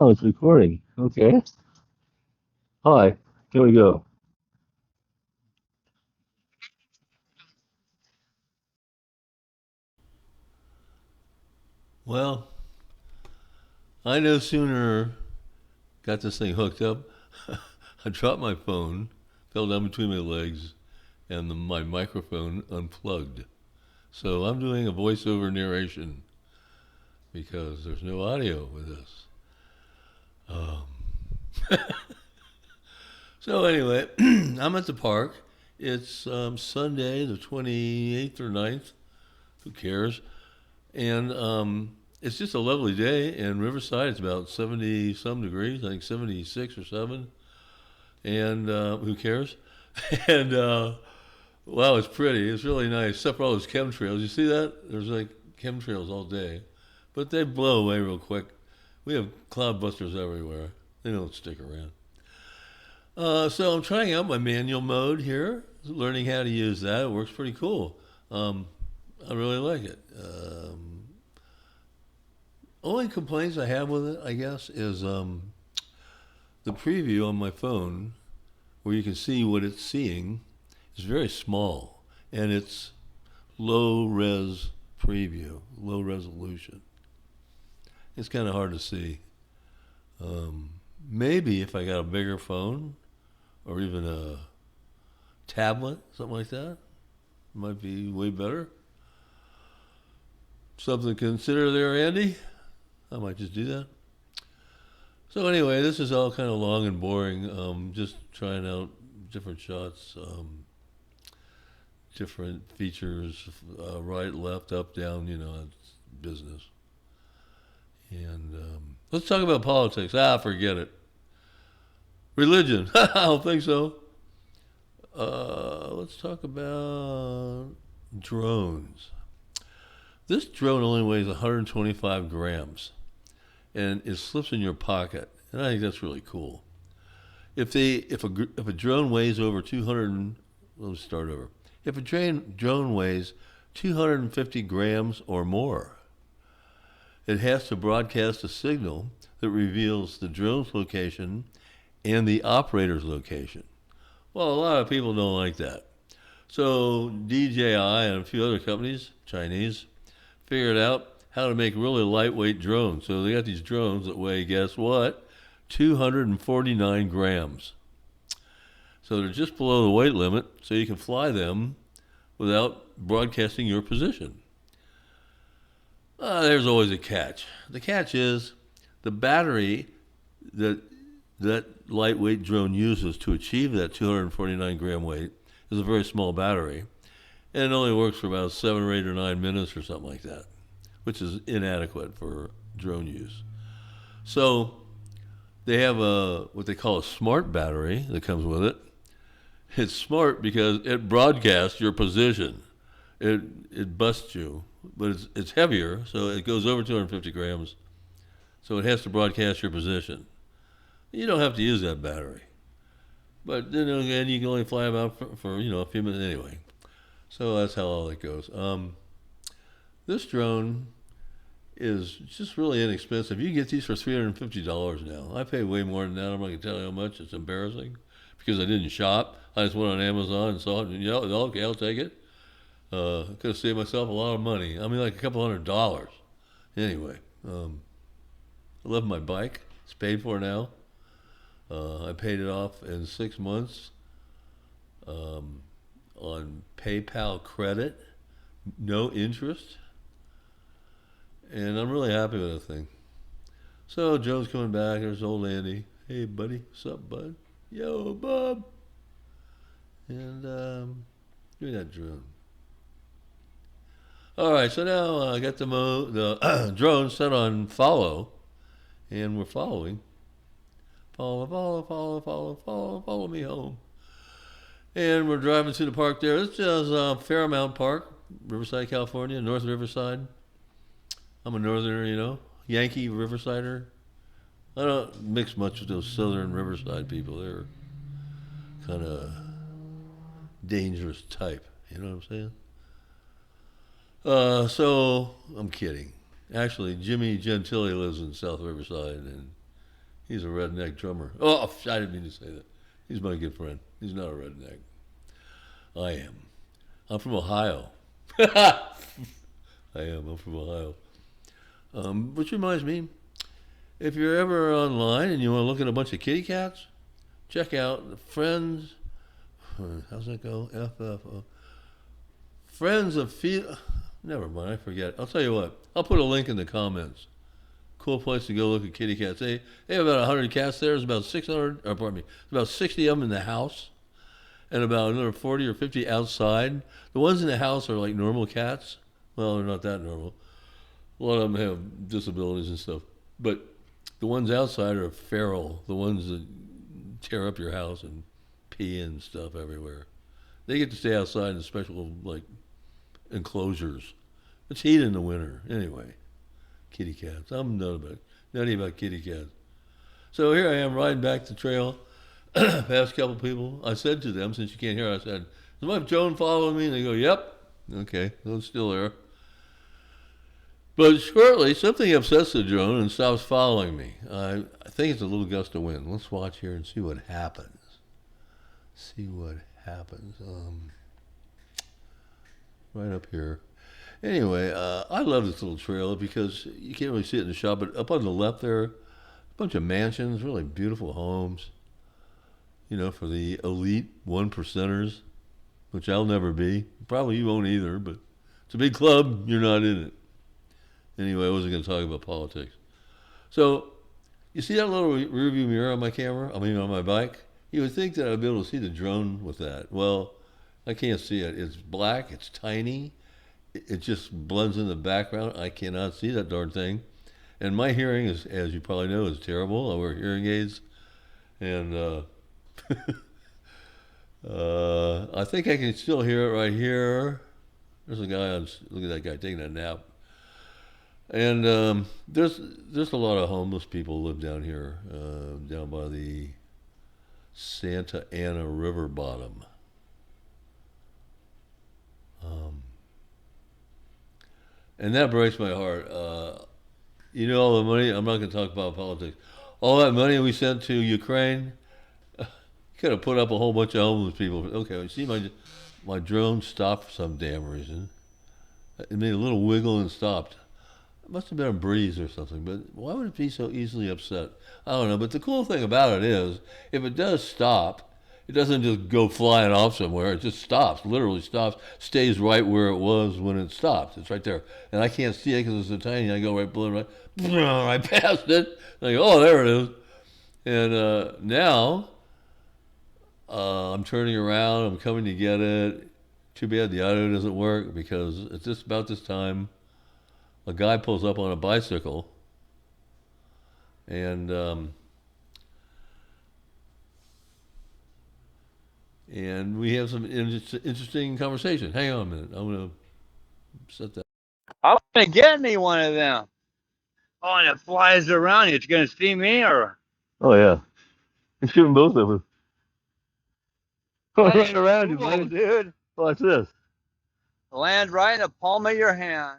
Oh, it's recording. Okay. Hi. Here we go. Well, I no sooner got this thing hooked up, I dropped my phone, fell down between my legs, and my microphone unplugged. So I'm doing a voiceover narration because there's no audio with this. Um, so anyway, I'm at the park. It's Sunday, the 28th or 9th. Who cares? And it's just a lovely day in Riverside. It's about 70 some degrees, I think 76 or 7. And who cares? And wow, it's pretty. It's really nice, except for all those chemtrails. You see that? There's like chemtrails all day, but they blow away real quick. We have cloud busters everywhere. They don't stick around. So I'm trying out my manual mode here, learning how to use that. It works pretty cool. Um, I really like it. Only complaints I have with it, I guess, is the preview on my phone, where you can see what it's seeing, is very small, and it's low res preview, low resolution. It's kind of hard to see. Um, Maybe if I got a bigger phone or even a tablet, something like that, it might be way better. Something to consider there, Andy. I might just do that. So anyway, this is all kind of long and boring. Just trying out different shots, different features, right, left, up, down. It's business. And let's talk about politics. Forget it. Religion. I don't think so. Let's talk about drones. This drone only weighs 125 grams, and it slips in your pocket, and I think that's really cool. If a drone weighs over 200, let's start over. If a drone weighs 250 grams or more, it has to broadcast a signal that reveals the drone's location and the operator's location. Well, a lot of people don't like that. So DJI and a few other companies, Chinese, figured out how to make really lightweight drones. So they got these drones that weigh, guess what? 249 grams. So they're just below the weight limit, so you can fly them without broadcasting your position. There's always a catch. The catch is the battery that that lightweight drone uses to achieve that 249 gram weight is a very small battery, and it only works for about 7 or 8 or 9 minutes or something like that, which is inadequate for drone use. So they have a what they call a smart battery that comes with it. It's smart because it broadcasts your position. It busts you, but it's heavier, so it goes over 250 grams. So it has to broadcast your position. You don't have to use that battery, but then again, you can only fly about for a few minutes anyway. So that's how all that goes. This drone is just really inexpensive. You can get these for $350 now. I pay way more than that. I'm not gonna tell you how much. It's embarrassing because I didn't shop. I just went on Amazon and saw it, and okay, I'll take it. I could have saved myself a lot of money. I mean, like a couple $100. Anyway, I love my bike. It's paid for now. I paid it off in 6 months um, on PayPal credit, no interest, and I'm really happy with the thing. So Joe's coming back. There's old Andy. Hey, buddy. What's up, bud? Yo, bub. And give me that drone. All right, so now I got the drone set on follow, and we're following. Follow, follow, follow, follow, follow, follow me home. And we're driving through the park there. This is Fairmount Park, Riverside, California, North Riverside. I'm a northerner, Yankee Riversider. I don't mix much with those southern Riverside people. They're kind of dangerous type. You know what I'm saying? So I'm kidding. Actually, Jimmy Gentili lives in South Riverside, and He's a redneck drummer. Oh, I didn't mean to say that. He's my good friend. He's not a redneck. I am. I'm from Ohio. I am. I'm from Ohio. Which reminds me, if you're ever online and you want to look at a bunch of kitty cats, check out the Friends. How's that go? FFO. Friends of Never mind, I forget. I'll tell you what. I'll put a link in the comments. Cool place to go look at kitty cats. They have about 100 cats there. There's about 600, or pardon me, about 60 of them in the house, and about another 40 or 50 outside. The ones in the house are like normal cats. Well, they're not that normal. A lot of them have disabilities and stuff. But the ones outside are feral. The ones that tear up your house and pee and stuff everywhere. They get to stay outside in special like enclosures. It's heat in the winter anyway. Kitty cats. I'm nutty about kitty cats. So here I am riding back the trail, past a couple people. I said to them, since you can't hear, I said, "Is my Joan following me?" And they go, "Yep." Okay, so it's still there. But shortly, something upsets the drone and stops following me. I think it's a little gust of wind. Let's watch here and see what happens. See what happens. Right up here. Anyway, I love this little trail because you can't really see it in the shot, but up on the left there, a bunch of mansions, really beautiful homes, for the elite one percenters, which I'll never be. Probably you won't either, but it's a big club, you're not in it. Anyway, I wasn't going to talk about politics. So, you see that little rearview mirror on my camera? I mean, on my bike? You would think that I'd be able to see the drone with that. Well, I can't see it. It's black, it's tiny, it just blends in the background. I cannot see that darn thing. And my hearing, is, as you probably know, is terrible. I wear hearing aids. And I think I can still hear it right here. There's a guy look at that guy taking a nap. And there's a lot of homeless people live down here, down by the Santa Ana River bottom. And that breaks my heart. All the money, I'm not going to talk about politics. All that money we sent to Ukraine, could have put up a whole bunch of homeless people. Okay, see, my drone stopped for some damn reason. It made a little wiggle and stopped. It must have been a breeze or something, but why would it be so easily upset? I don't know, but the cool thing about it is, if it does stop, it doesn't just go flying off somewhere. It just stops, literally stops, stays right where it was when it stopped. It's right there. And I can't see it because it's so tiny. I go right past it. And I go, oh, there it is. And now I'm turning around. I'm coming to get it. Too bad the auto doesn't work because it's just about this time. A guy pulls up on a bicycle, and we have some interesting conversation. Hang on a minute. I'm going to set that. I'm going to get me one of them. Oh, and it flies around. It's going to see me, or? Oh, yeah. You're shooting both of us. Right around you, Cool, buddy. dude. Watch this. Land right in the palm of your hand.